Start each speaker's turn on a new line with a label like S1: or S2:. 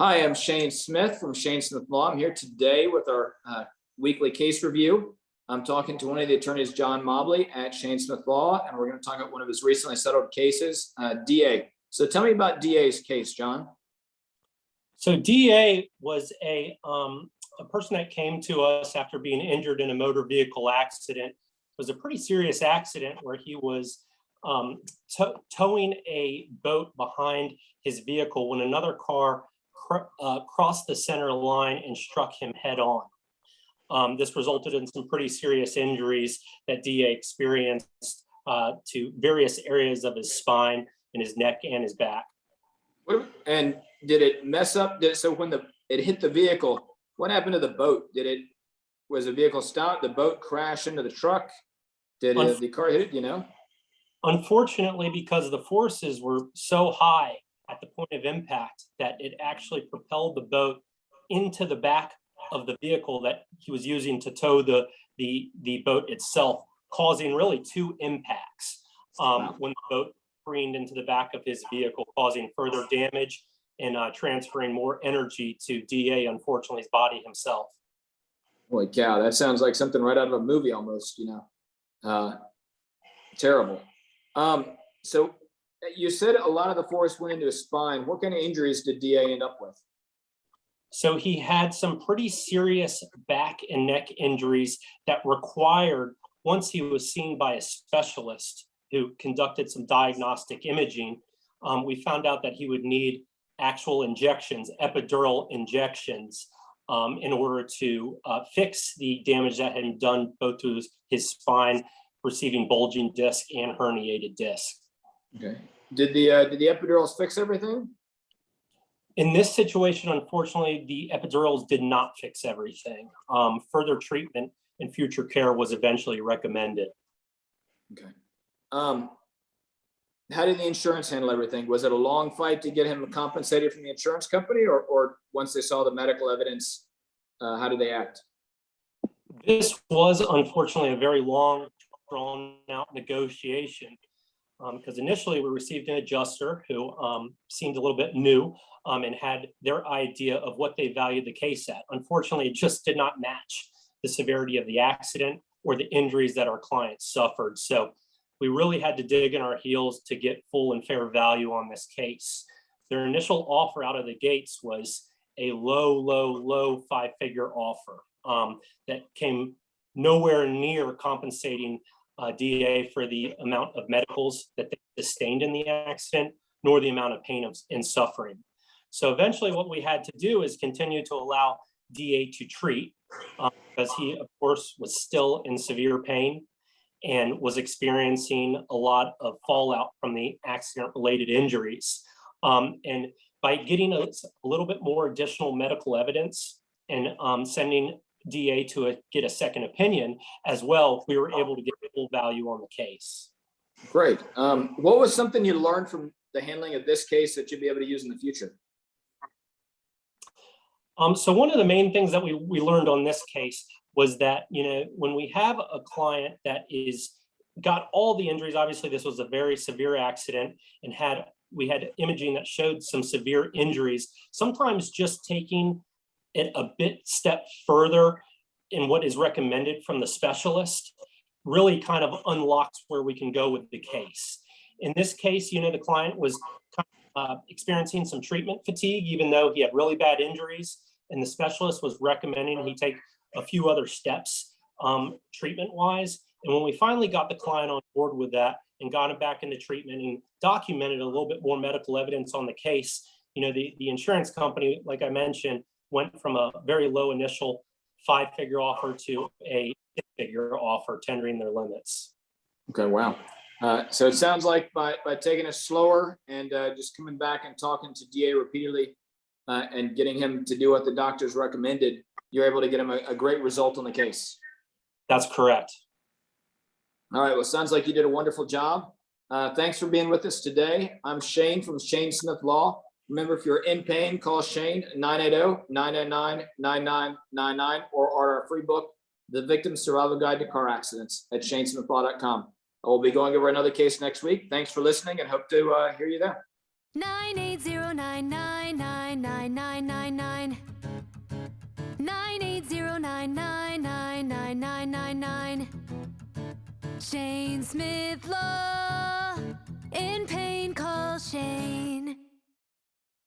S1: Hi, I'm Shane Smith from Shanesmithlaw. I'm here today with our weekly case review. I'm talking to one of the attorneys, John Mobley at Shanesmithlaw, and we're going to talk about one of his recently settled cases, DA. So tell me about DA's case, John.
S2: So DA was a person that came to us after being injured in a motor vehicle accident. It was a pretty serious accident where he was towing a boat behind his vehicle when another car crossed the center line and struck him head on. This resulted in some pretty serious injuries that DA experienced to various areas of his spine, in his neck and his back.
S1: And did it mess up? So when it hit the vehicle, what happened to the boat? Was the vehicle stopped? The boat crashed into the truck? Did the car hit it, you know?
S2: Unfortunately, because the forces were so high at the point of impact that it actually propelled the boat into the back of the vehicle that he was using to tow the boat itself, causing really two impacts. When the boat careened into the back of his vehicle, causing further damage and transferring more energy to DA, unfortunately, his body himself.
S1: Holy cow, that sounds like something right out of a movie almost, you know. Terrible. So you said a lot of the force went into his spine. What kind of injuries did DA end up with?
S2: So he had some pretty serious back and neck injuries that required, once he was seen by a specialist who conducted some diagnostic imaging, we found out that he would need actual injections, epidural injections, in order to fix the damage that had been done both to his spine, receiving bulging disc and herniated disc.
S1: Okay. Did the epidurals fix everything?
S2: In this situation, unfortunately, the epidurals did not fix everything. Further treatment and future care was eventually recommended.
S1: Okay. How did the insurance handle everything? Was it a long fight to get him compensated from the insurance company, or once they saw the medical evidence, how did they act?
S2: This was unfortunately a very long, drawn out negotiation, because initially we received an adjuster who seemed a little bit new and had their idea of what they valued the case at. Unfortunately, it just did not match the severity of the accident or the injuries that our client suffered. So we really had to dig in our heels to get full and fair value on this case. Their initial offer out of the gates was a low five-figure offer that came nowhere near compensating DA for the amount of medicals that they sustained in the accident, nor the amount of pain and suffering. So eventually what we had to do is continue to allow DA to treat, because he, of course, was still in severe pain and was experiencing a lot of fallout from the accident-related injuries. And by getting a little bit more additional medical evidence and sending DA to get a second opinion as well, we were able to get full value on the case.
S1: Great. What was something you learned from the handling of this case that you'd be able to use in the future?
S2: So one of the main things that we learned on this case was that, you know, when we have a client that got all the injuries, obviously this was a very severe accident, and we had imaging that showed some severe injuries. Sometimes just taking it a step further in what is recommended from the specialist really kind of unlocks where we can go with the case. In this case, you know, the client was experiencing some treatment fatigue, even though he had really bad injuries, and the specialist was recommending he take a few other steps treatment-wise. And when we finally got the client on board with that and got him back into treatment and documented a little bit more medical evidence on the case, you know, the insurance company, like I mentioned, went from a very low initial five-figure offer to a six-figure offer, tendering their limits.
S1: Okay, wow. So it sounds like by taking it slower and just coming back and talking to DA repeatedly and getting him to do what the doctors recommended, you're able to get him a great result on the case.
S2: That's correct.
S1: All right, well, sounds like you did a wonderful job. Thanks for being with us today. I'm Shane from Shanesmithlaw. Remember, if you're in pain, call Shane 980-999-9999 or order our free book, The Victim Survival Guide to Car Accidents, at shanesmithlaw.com. I will be going over another case next week. Thanks for listening and hope to hear you there.
S3: 980-999-9999 line. Shanesmithlaw. In pain, call Shane.